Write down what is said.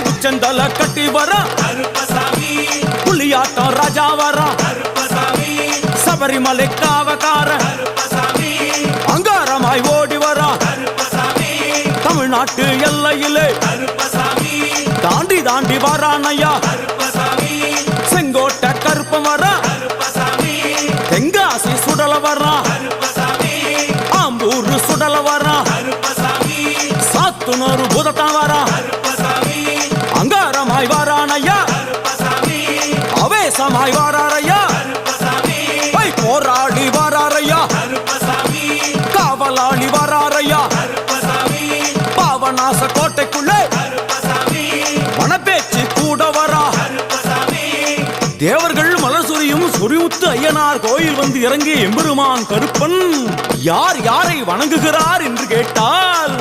உச்சந்தல கட்டி வர புலியாட்டம் ராஜா வர சபரிமலை காவக்கார அங்காரமாய் ஓடி வர தமிழ்நாட்டு எல்லையிலே தாண்டி தாண்டி வரானையா செங்கோட்டை கருப்பம் வர தெங்காசி சுடல வர ஆம்பூர் சுடல வர சாத்துனூர் புதட்டம் வர அங்காரமாய் வாரானையா அவேசமாய் வாராரையா போராடி வாராரையா காவலாளி வாராரையா பாவநாச கோட்டைக்குள்ளே மனப்பேச்சு கூட வரா தேவர்கள் மலர் சொரியும் சொரிமுத்து ஐயனார் கோயில் வந்து இறங்கிய எம்பெருமான் கருப்பன் யார் யாரை வணங்குகிறார் என்று கேட்டால்